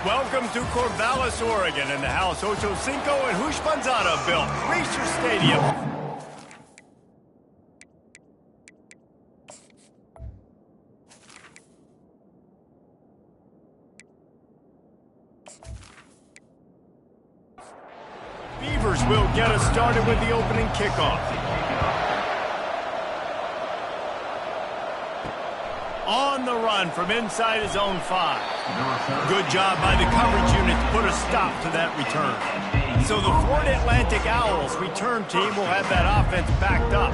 Welcome to Corvallis, Oregon, in the House Ocho Cinco and Hushmanzada built Research Stadium. Beavers will get us started with the opening kickoff. On the run from inside his own 5. Good job by the coverage unit to put a stop to that return. So the Florida Atlantic Owls return team will have that offense backed up.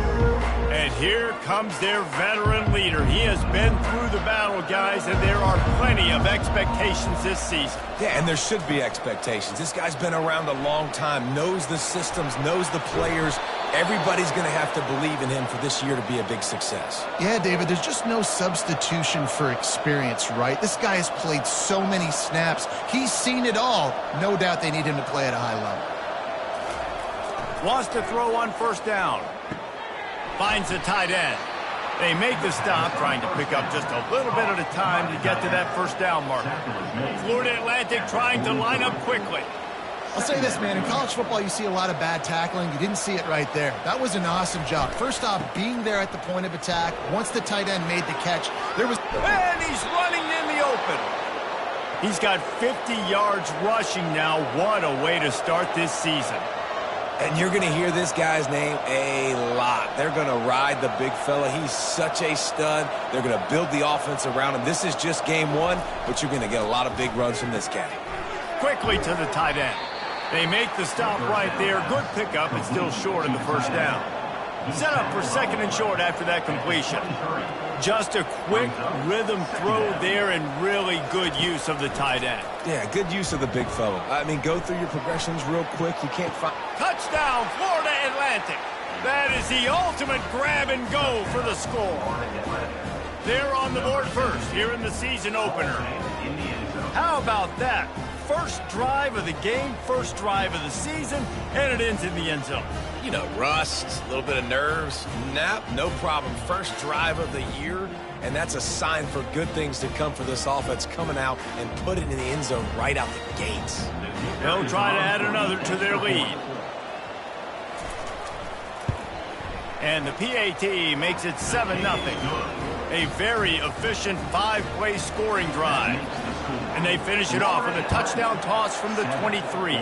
And here comes their veteran leader. He has been through the battle, guys, and there are plenty of expectations this season. Yeah, and there should be expectations. This guy's been around a long time, knows the systems, knows the players. Everybody's going to have to believe in him for this year to be a big success. Yeah, David, there's just no substitution for experience, right? This guy has played so many snaps. He's seen it all. No doubt they need him to play at a high level. Wants to throw on first down. Finds the tight end. They make the stop, trying to pick up just a little bit at a time to get to that first down mark. Florida Atlantic trying to line up quickly. I'll say this, man. In college football, you see a lot of bad tackling. You didn't see it right there. That was an awesome job. First off, being there at the point of attack. Once the tight end made the catch, there was... And he's running in the open. He's got 50 yards rushing now. What a way to start this season. And you're going to hear this guy's name a lot. They're going to ride the big fella. He's such a stud. They're going to build the offense around him. This is just game one, but you're going to get a lot of big runs from this guy. Quickly to the tight end. They make the stop right there. Good pickup. It's still short in the first down. Set up for second and short after that completion. Just a quick rhythm throw there and really good use of the tight end. Yeah, good use of the big fella. I mean, go through your progressions real quick. You can't find... Touchdown, Florida Atlantic. That is the ultimate grab and go for the score. They're on the board first here in the season opener. How about that? First drive of the game, first drive of the season, and it ends in the end zone. You know, rust, a little bit of nerves. Nah, no problem. First drive of the year, and that's a sign for good things to come for this offense coming out and put it in the end zone right out the gates. They'll try to add another to their lead. And the PAT makes it 7-0. A very efficient 5-play scoring drive. And they finish it off with a touchdown toss from the 23.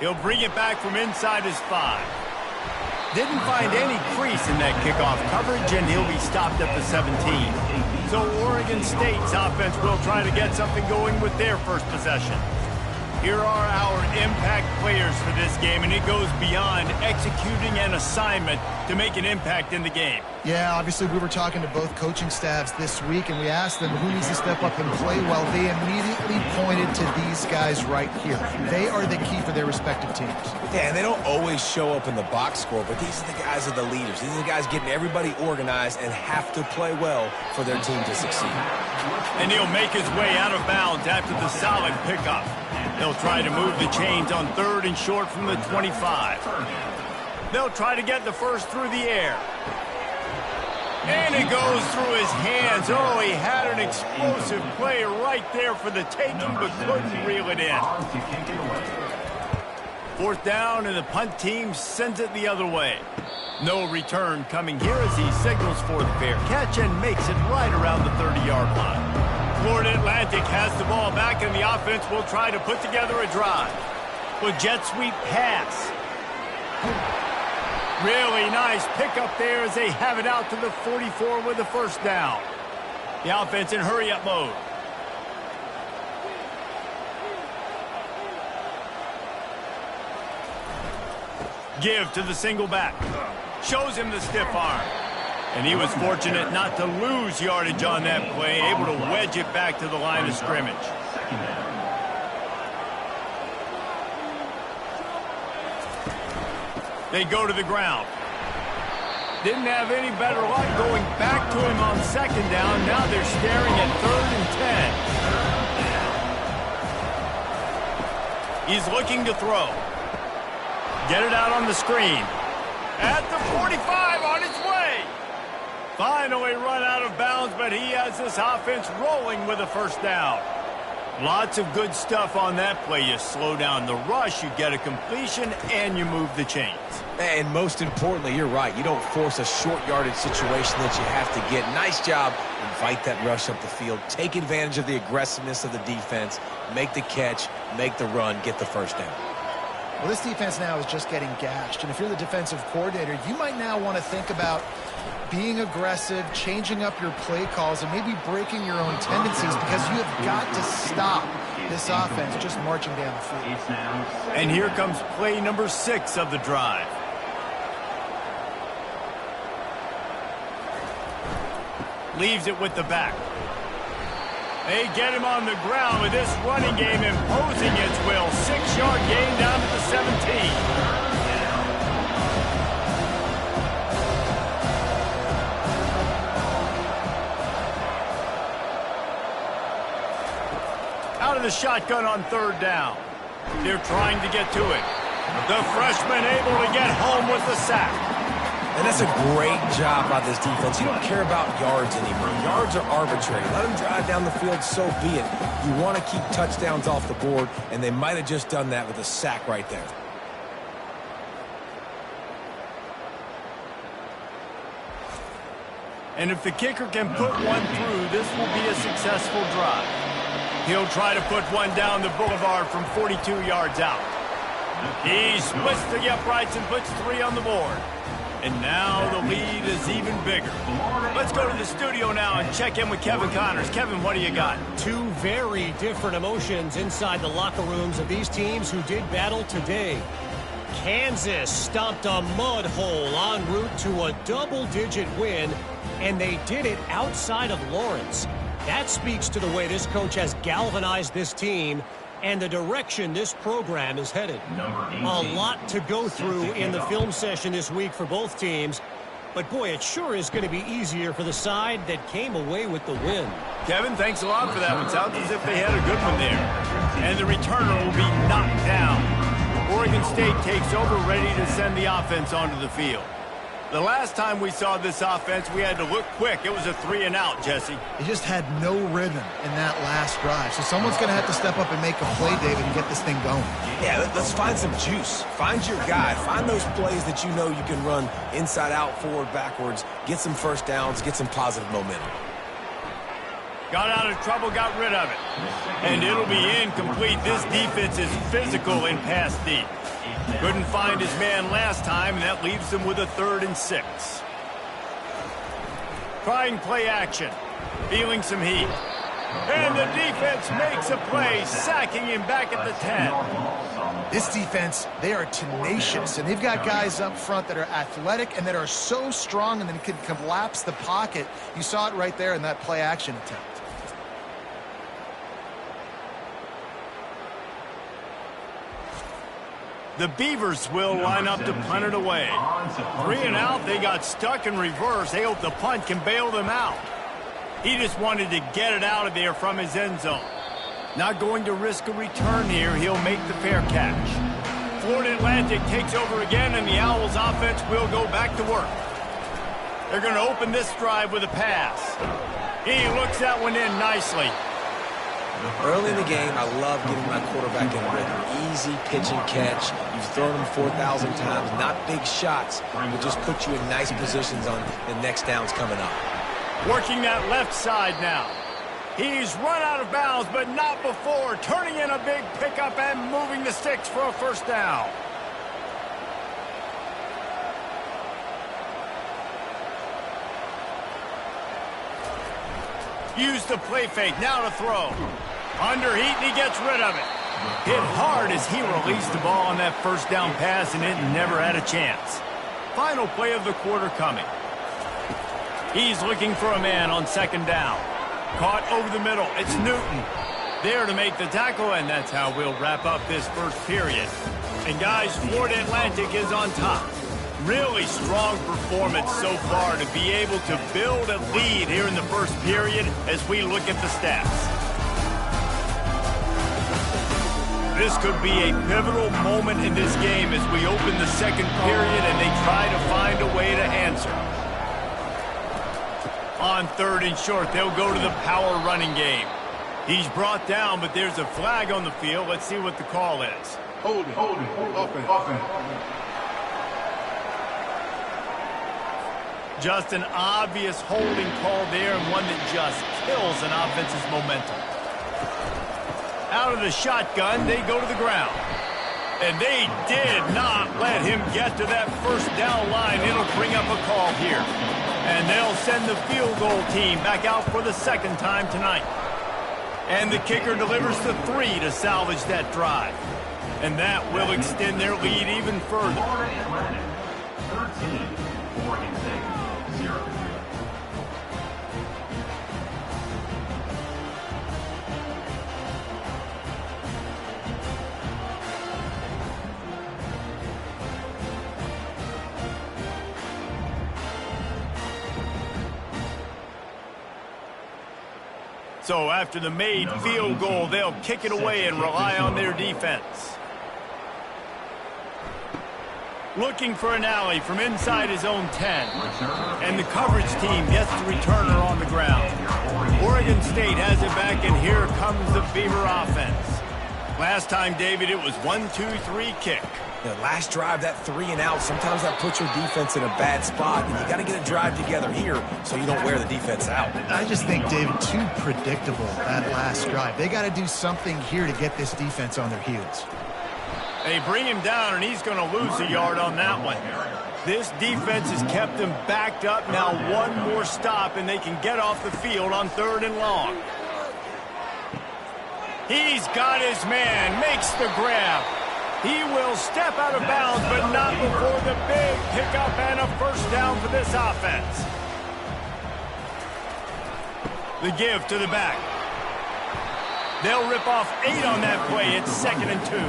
He'll bring it back from inside his 5. Didn't find any crease in that kickoff coverage, and he'll be stopped at the 17. So Oregon State's offense will try to get something going with their first possession. Here are our impact players for this game, and it goes beyond executing an assignment to make an impact in the game. Yeah, obviously we were talking to both coaching staffs this week, and we asked them who needs to step up and play well. They immediately pointed to these guys right here. They are the key for their respective teams. Yeah, and they don't always show up in the box score, but these are the guys that are the leaders. These are the guys getting everybody organized and have to play well for their team to succeed. And he'll make his way out of bounds after the solid pickup. They'll try to move the chains on third and short from the 25. They'll try to get the first through the air. And it goes through his hands. Oh, he had an explosive play right there for the taking, but couldn't reel it in. Fourth down, and the punt team sends it the other way. No return coming here as he signals for the fair catch and makes it right around the 30-yard line. Florida Atlantic has the ball back, and the offense will try to put together a drive. With jet sweep pass. Really nice pickup there as they have it out to the 44 with the first down. The offense in hurry-up mode. Give to the single back. Shows him the stiff arm. And he was fortunate not to lose yardage on that play, able to wedge it back to the line of scrimmage. They go to the ground. Didn't have any better luck going back to him on second down. Now they're staring at 3rd and 10. He's looking to throw. Get it out on the screen. At the 45 on its way. Finally run out of bounds, but he has this offense rolling with a first down. Lots of good stuff on that play. You slow down the rush, you get a completion, and you move the chains. And most importantly, you're right. You don't force a short yardage situation that you have to get. Nice job. Invite that rush up the field. Take advantage of the aggressiveness of the defense. Make the catch. Make the run. Get the first down. Well, this defense now is just getting gashed. And if you're the defensive coordinator, you might now want to think about being aggressive, changing up your play calls, and maybe breaking your own tendencies, because you have got to stop this offense just marching down the field. And here comes play number 6 of the drive. Leaves it with the back. They get him on the ground with this running game imposing its will. 6-yard gain down to the 17. Out of the shotgun on 3rd down. They're trying to get to it. The freshman able to get home with the sack. And that's a great job by this defense. You don't care about yards anymore. Yards are arbitrary. Let them drive down the field, so be it. You want to keep touchdowns off the board, and they might have just done that with a sack right there. And if the kicker can put one through, this will be a successful drive. He'll try to put one down the boulevard from 42 yards out. He splits the uprights and puts 3 on the board. And now the lead is even bigger. Let's go to the studio now and check in with Kevin Connors. Kevin, what do you got? 2 very different emotions inside the locker rooms of these teams who did battle today. Kansas stomped a mud hole en route to a double-digit win, and they did it outside of Lawrence. That speaks to the way this coach has galvanized this team and the direction this program is headed. A lot to go through in the film session this week for both teams, but boy, it sure is going to be easier for the side that came away with the win. Kevin, thanks a lot for that one. Sounds as if they had a good one there. And the returner will be knocked down. Oregon State takes over, ready to send the offense onto the field. The last time we saw this offense, we had to look quick. It was a 3-and-out, Jesse. He just had no rhythm in that last drive. So someone's going to have to step up and make a play, David, and get this thing going. Yeah, let's find some juice. Find your guy. Find those plays that you know you can run inside out, forward, backwards. Get some first downs. Get some positive momentum. Got out of trouble, got rid of it. And it'll be incomplete. This defense is physical in pass deep. Couldn't find his man last time, and that leaves him with a 3rd and 6. Trying play action. Feeling some heat. And the defense makes a play, sacking him back at the 10. This defense, they are tenacious, and they've got guys up front that are athletic and that are so strong and then can collapse the pocket. You saw it right there in that play action attempt. The Beavers will line up to punt it away. 3-and-out, they got stuck in reverse. They hope the punt can bail them out. He just wanted to get it out of there from his end zone. Not going to risk a return here. He'll make the fair catch. Florida Atlantic takes over again, and the Owls offense will go back to work. They're going to open this drive with a pass. He looks that one in nicely. Early in the game, I love getting my quarterback in rhythm. Easy pitch and catch. You've thrown him 4,000 times. Not big shots, but just put you in nice positions on the next downs coming up. Working that left side now. He's run out of bounds, but not before. Turning in a big pickup and moving the sticks for a first down. Use the play fake, now to throw. Under heat, and he gets rid of it. Hit hard as he released the ball on that first down pass, and it never had a chance. Final play of the quarter coming. He's looking for a man on 2nd down. Caught over the middle. It's Newton. There to make the tackle, and that's how we'll wrap up this first period. And guys, Florida Atlantic is on top. Really strong performance so far to be able to build a lead here in the first period as we look at the stats. This could be a pivotal moment in this game as we open the second period and they try to find a way to answer. On 3rd and short, they'll go to the power running game. He's brought down, but there's a flag on the field. Let's see what the call is. Holding. Offense. Just an obvious holding call there, and one that just kills an offense's momentum. Out of the shotgun, they go to the ground. And they did not let him get to that first down line. It'll bring up a call here. And they'll send the field goal team back out for the second time tonight. And the kicker delivers the 3 to salvage that drive. And that will extend their lead even further. 13, Oregon State, 0. So after the made field goal, they'll kick it away and rely on their defense. Looking for an alley from inside his own 10. And the coverage team gets the returner on the ground. Oregon State has it back, and here comes the Beaver offense. Last time, David, it was 1-2-3 kick. The last drive, that 3 and out, sometimes that puts your defense in a bad spot, and you got to get a drive together here so you don't wear the defense out. I just think, David, too predictable that last drive. They got to do something here to get this defense on their heels. They bring him down, and he's going to lose a yard on that one. This defense has kept them backed up. Now one more stop, and they can get off the field on 3rd and long. He's got his man, makes the grab. He will step out of bounds, but not before the big pickup and a first down for this offense. The give to the back. They'll rip off 8 on that play. It's 2nd and 2.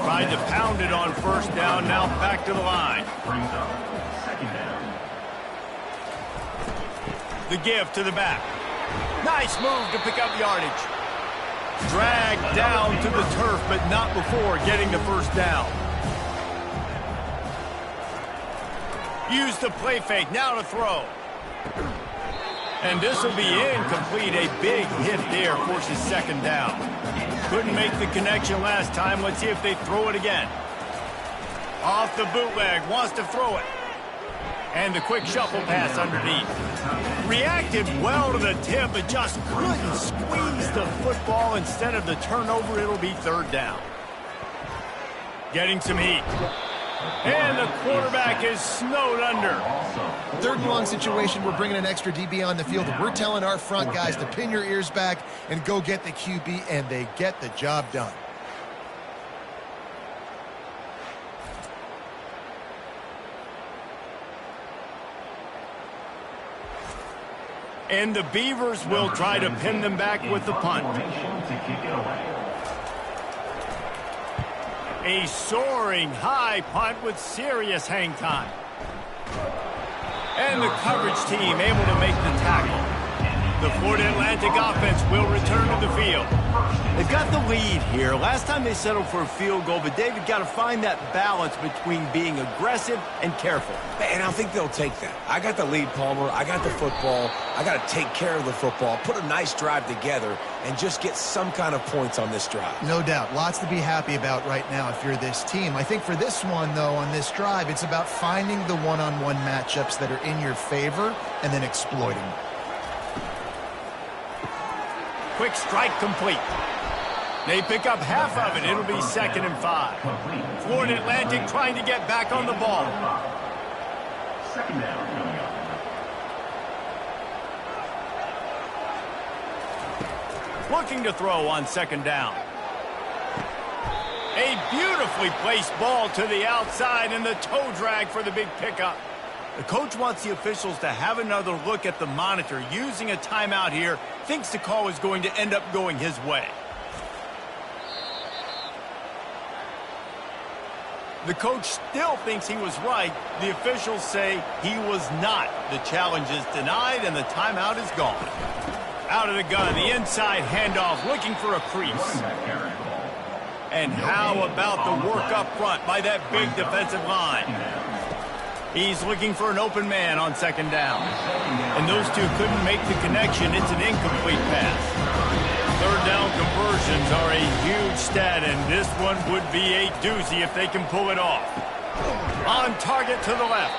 Tried to pound it on first down, now back to the line. Brings up 2nd down. The give to the back. Nice move to pick up yardage. Dragged down to the turf, but not before getting the first down. Use the play fake, now to throw. And this will be incomplete. A big hit there forces 2nd down. Couldn't make the connection last time. Let's see if they throw it again. Off the bootleg, wants to throw it. And the quick shuffle pass underneath. Reacted well to the tip, but just couldn't squeeze the football. Instead of the turnover, it'll be 3rd down. Getting some heat. And the quarterback is snowed under. 3rd and long situation, we're bringing an extra DB on the field. We're telling our front guys to pin your ears back and go get the QB, and they get the job done. And the Beavers will try to pin them back with the punt. A soaring high punt with serious hang time. And the coverage team able to make the tackle. The Florida Atlantic offense will return to the field. They've got the lead here. Last time they settled for a field goal, but David got to find that balance between being aggressive and careful. And I think they'll take that. I got the lead, Palmer. I got the football. I got to take care of the football, put a nice drive together, and just get some kind of points on this drive. No doubt. Lots to be happy about right now if you're this team. I think for this one, though, on this drive, it's about finding the one-on-one matchups that are in your favor and then exploiting them. Quick strike complete. They pick up half of it. It'll be 2nd and 5. Florida Atlantic trying to get back on the ball. 2nd down coming up. Looking to throw on 2nd down. A beautifully placed ball to the outside, and the toe drag for the big pickup. The coach wants the officials to have another look at the monitor. Using a timeout here, thinks the call is going to end up going his way. The coach still thinks he was right. The officials say he was not. The challenge is denied, and the timeout is gone. Out of the gun, the inside handoff, looking for a crease. And how about the work up front by that big defensive line? He's looking for an open man on 2nd down. And those two couldn't make the connection. It's an incomplete pass. 3rd conversions are a huge stat, and this one would be a doozy if they can pull it off. On target to the left.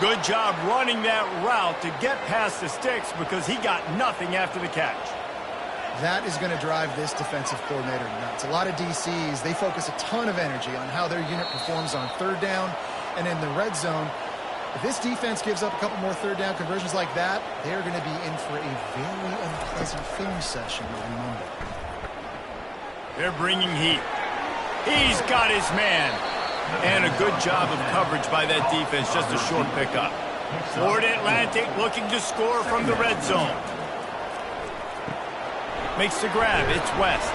Good job running that route to get past the sticks because he got nothing after the catch. That is going to drive this defensive coordinator nuts. A lot of DCs, they focus a ton of energy on how their unit performs on third down and in the red zone. If this defense gives up a couple more third down conversions like that, they're going to be in for a very unpleasant film session on Monday. They're bringing heat. He's got his man. And a good job of coverage by that defense, just a short pickup. Florida Atlantic looking to score from the red zone. Makes the grab, it's West.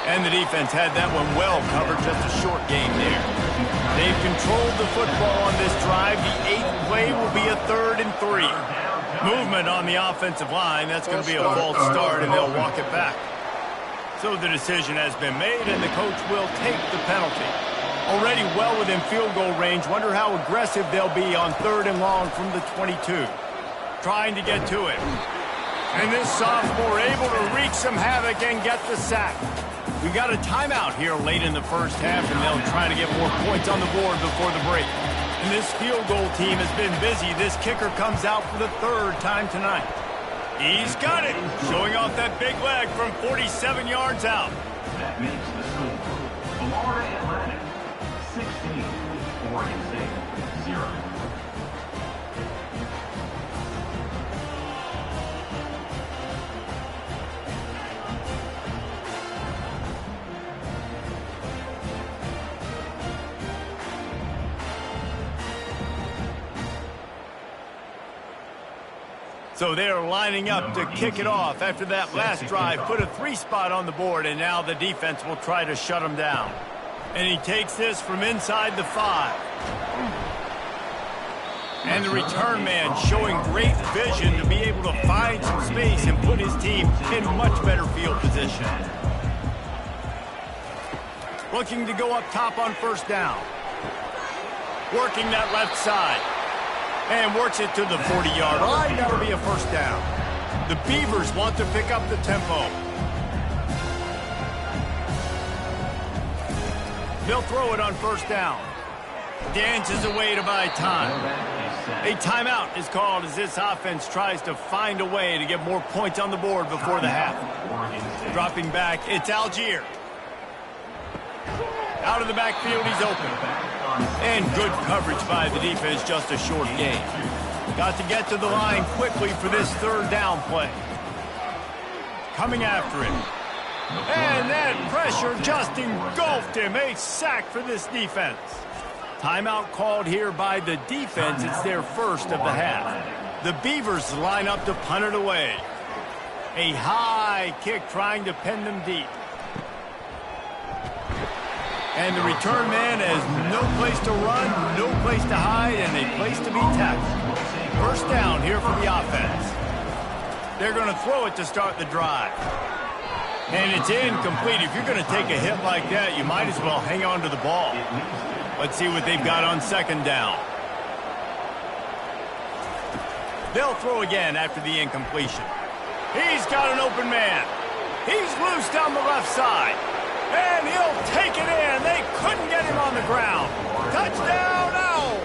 And the defense had that one well covered, just a short game there. They've controlled the football on this drive. The 8th play will be a 3rd and 3. Movement on the offensive line, that's going to be a false start, and they'll walk it back. So the decision has been made, and the coach will take the penalty. Already well within field goal range. Wonder how aggressive they'll be on 3rd and long from the 22. Trying to get to it. And this sophomore able to wreak some havoc and get the sack. We've got a timeout here late in the first half, and they'll try to get more points on the board before the break. And this field goal team has been busy. This kicker comes out for the 3rd time tonight. He's got it. Showing off that big leg from 47 yards out. That makes the score. Florida Atlantic, 16. Oregon State, 0. So they're lining up to kick it off after that last drive. Put a 3 spot on the board, and now the defense will try to shut him down. And he takes this from inside the 5. And the return man showing great vision to be able to find some space and put his team in much better field position. Looking to go up top on 1st down. Working that left side. And works it to the 40-yard line. That'll be a 1st down. The Beavers want to pick up the tempo. They'll throw it on 1st down. Dances away to buy time. A timeout is called as this offense tries to find a way to get more points on the board before the half. Dropping back, it's Algier. Out of the backfield, he's open. And good coverage by the defense, just a short game. Got to get to the line quickly for this 3rd down play. Coming after him. And that pressure just engulfed him. A sack for this defense. Timeout called here by the defense. It's their 1st of the half. The Beavers line up to punt it away. A high kick trying to pin them deep. And the return man has no place to run, no place to hide, and a place to be tackled. 1st down here for the offense. They're going to throw it to start the drive. And it's incomplete. If you're going to take a hit like that, you might as well hang on to the ball. Let's see what they've got on 2nd down. They'll throw again after the incompletion. He's got an open man. He's loose down the left side. And he'll take it in. They couldn't get him on the ground. Touchdown, Owls!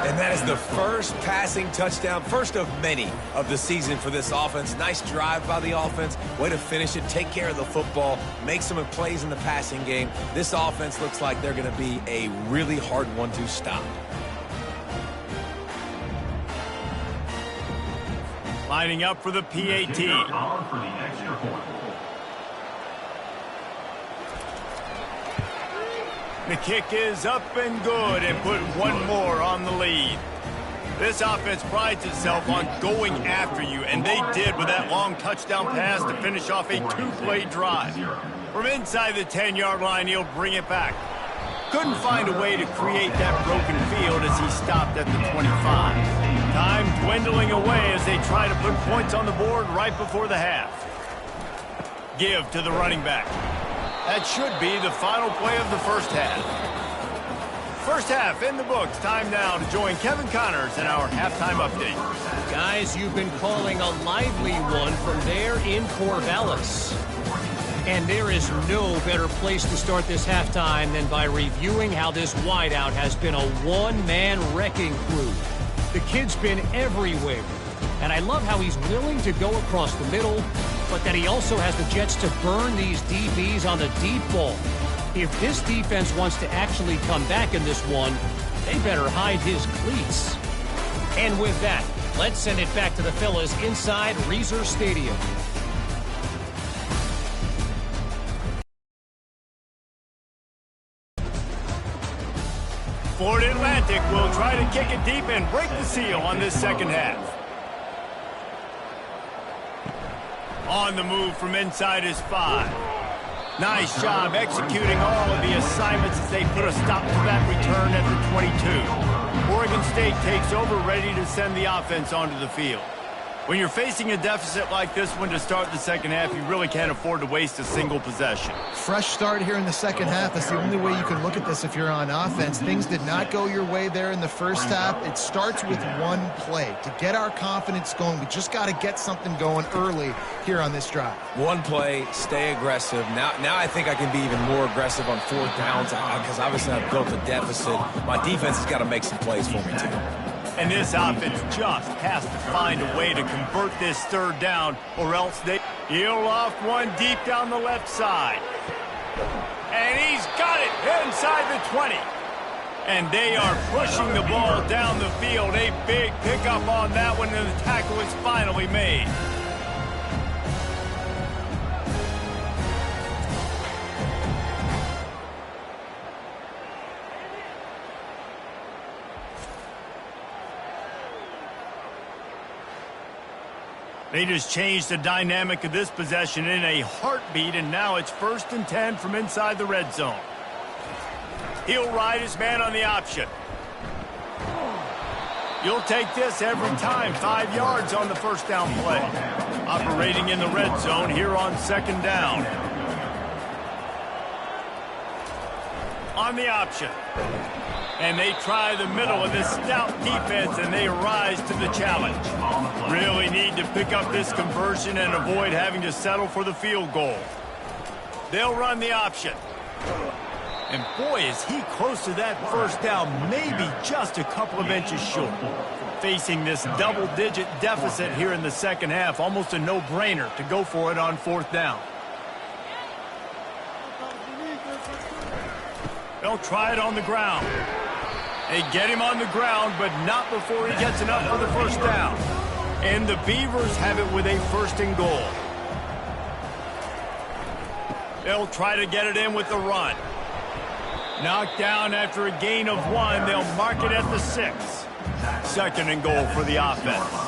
And that is the 1st passing touchdown, 1st of many of the season for this offense. Nice drive by the offense. Way to finish it, take care of the football, make some plays in the passing game. This offense looks like they're going to be a really hard one to stop. Lining up for the PAT. On for the extra point. The kick is up and good and put one more on the lead. This offense prides itself on going after you, and they did with that long touchdown pass to finish off a 2-play drive. From inside the 10-yard line, he'll bring it back. Couldn't find a way to create that broken field as he stopped at the 25. Time dwindling away as they try to put points on the board right before the half. Give to the running back. That should be the final play of the 1st half. First half in the books. Time now to join Kevin Connors in our halftime update. Guys, you've been calling a lively one from there in Corvallis. And there is no better place to start this halftime than by reviewing how this wideout has been a one-man wrecking crew. The kid's been everywhere. And I love how he's willing to go across the middle, but that he also has the jets to burn these DBs on the deep ball. If this defense wants to actually come back in this one, they better hide his cleats. And with that, let's send it back to the fellas inside Reser Stadium. Florida Atlantic will try to kick it deep and break the seal on this second half. On the move from inside is 5. Nice job executing all of the assignments as they put a stop to that return at the 22. Oregon State takes over, ready to send the offense onto the field. When you're facing a deficit like this one to start the second half, you really can't afford to waste a single possession. Fresh start here in the second half. That's the only way you can look at this if you're on offense. Things did not go your way there in the first half. It starts with one play. To get our confidence going, we just got to get something going early here on this drive. One play, stay aggressive. Now I think I can be even more aggressive on fourth downs because obviously I've built a deficit. My defense has got to make some plays for me too. And this offense just has to find a way to convert this third down, or else they heel off one deep down the left side. And he's got it inside the 20. And they are pushing the ball down the field. A big pickup on that one, and the tackle is finally made. They just changed the dynamic of this possession in a heartbeat, and now it's 1st and 10 from inside the red zone. He'll ride his man on the option. You'll take this every time. 5 yards on the first down play. Operating in the red zone here on second down. On the option. And they try the middle of this stout defense, and they rise to the challenge. Really need to pick up this conversion and avoid having to settle for the field goal. They'll run the option. And boy, is he close to that first down, maybe just a couple of inches short. Facing this double-digit deficit here in the second half, almost a no-brainer to go for it on fourth down. They'll try it on the ground. They get him on the ground, but not before he gets enough for the first down. And the Beavers have it with a 1st and goal. They'll try to get it in with the run. Knocked down after a gain of 1. They'll mark it at the 6. 2nd and goal for the offense.